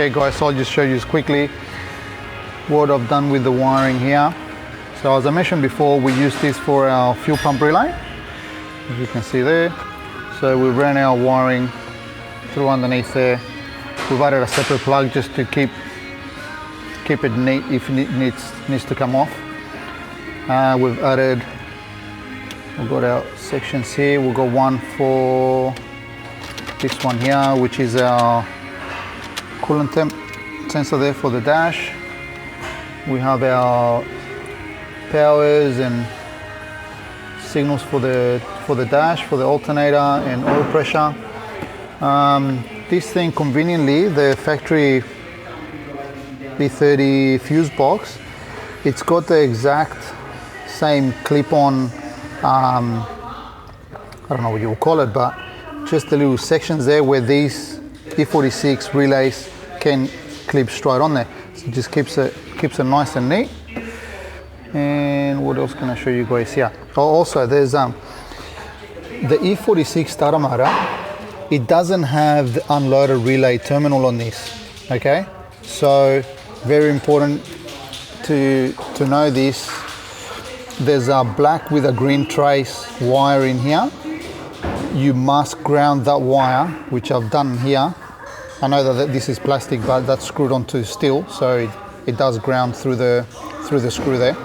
Okay guys, so I'll just show you quickly what I've done with the wiring here. So as I mentioned before, we use this for our fuel pump relay, as you can see there. So we ran our wiring through underneath there. We've added a separate plug just to keep it neat if it needs to come off. We've got our sections here. We've got one for this one here, which is our coolant temp sensor there for the dash. We have our powers and signals for the dash, for the alternator and oil pressure. This thing, conveniently, the factory B30 fuse box, it's got the exact same clip-on, I don't know what you will call it, but just the little sections there where these E46 relays can clip straight on there. So it just keeps it nice and neat. And what else can I show you guys here? Oh, also there's the E46 starter motor. It doesn't have the unloaded relay terminal on this. Okay, so very important to know this. There's a black with a green trace wire in here. You must ground that wire, which I've done here. I know that this is plastic, but that's screwed onto steel, so it does ground through the screw there.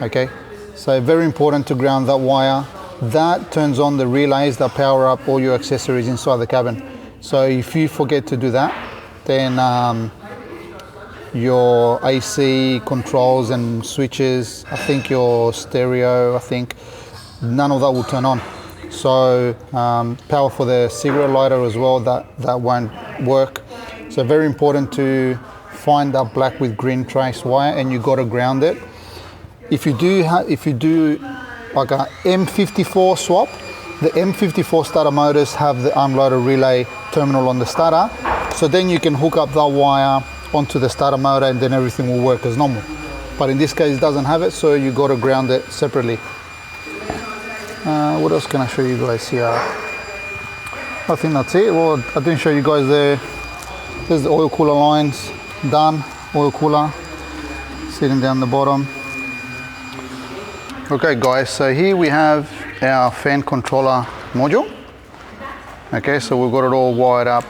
Okay, so very important to ground that wire. That turns on the relays that power up all your accessories inside the cabin. So if you forget to do that, then your AC controls and switches, I think your stereo, none of that will turn on. So power for the cigarette lighter as well, that won't work. So very important to find that black with green trace wire, and you got to ground it. If you do like a M54 swap, the M54 starter motors have the unloaded relay terminal on the starter, so then you can hook up that wire onto the starter motor and then everything will work as normal. But in this case it doesn't have it, so you got to ground it separately. What else can I show you guys here? I think that's it. Well, I didn't show you guys there's the oil cooler lines done, oil cooler sitting down the bottom. Okay guys, so here we have our fan controller module. Okay, so we've got it all wired up.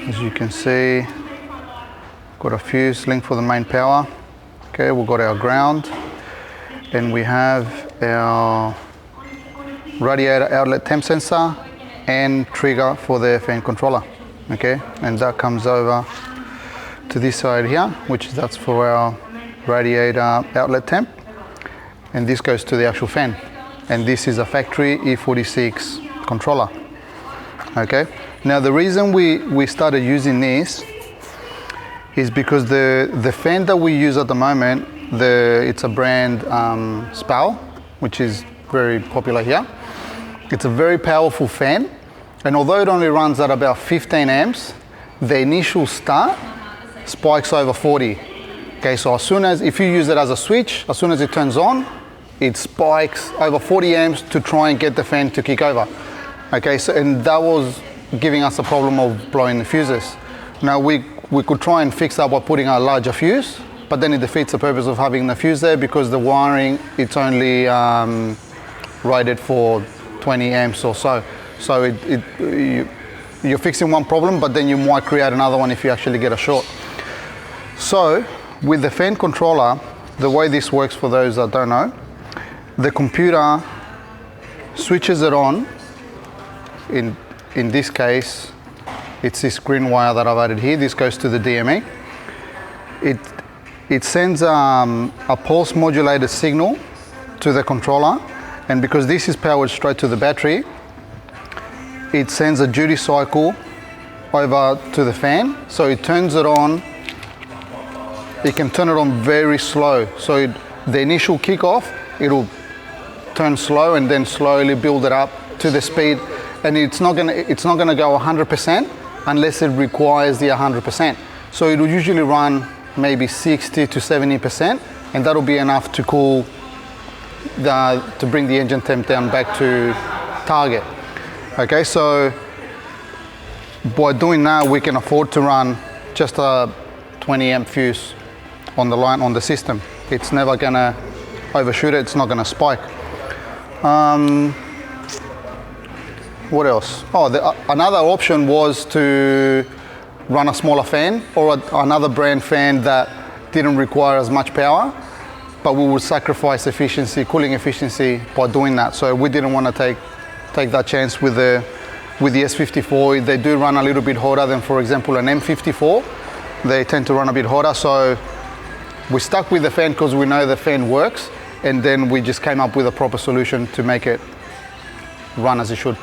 As you can see, got a fuse link for the main power. Okay, we've got our ground, and we have our radiator outlet temp sensor and trigger for the fan controller. Okay, and that comes over to this side here, that's for our radiator outlet temp, and this goes to the actual fan. And this is a factory E46 controller. Okay, now the reason we started using this is because the fan that we use at the moment, it's a brand Spal, which is very popular here. It's a very powerful fan, and although it only runs at about 15 amps, the initial start spikes over 40. Okay, so if you use it as a switch, as soon as it turns on, it spikes over 40 amps to try and get the fan to kick over. Okay, so and that was giving us a problem of blowing the fuses. Now we could try and fix that by putting a larger fuse, but then it defeats the purpose of having the fuse there, because the wiring, it's only rated for 20 amps or so. So you're fixing one problem, but then you might create another one if you actually get a short. So with the fan controller, the way this works, for those that don't know, the computer switches it on. In this case, it's this green wire that I've added here. This goes to the DME. It sends a pulse modulated signal to the controller, and because this is powered straight to the battery, it sends a duty cycle over to the fan. So it turns it on. It can turn it on very slow. So the initial kickoff, it'll turn slow and then slowly build it up to the speed. And it's not gonna go 100% unless it requires the 100%. So it will usually run maybe 60 to 70%, and that'll be enough to cool to bring the engine temp down back to target. Okay, so by doing that, we can afford to run just a 20 amp fuse on the line, on the system. It's never gonna overshoot it, it's not gonna spike. What else? Oh, another option was to run a smaller fan, or another brand fan that didn't require as much power, but we would sacrifice efficiency, cooling efficiency by doing that. So we didn't want to take that chance with the S54. They do run a little bit hotter than, for example, an M54. They tend to run a bit hotter, so we stuck with the fan because we know the fan works, and then we just came up with a proper solution to make it run as it should.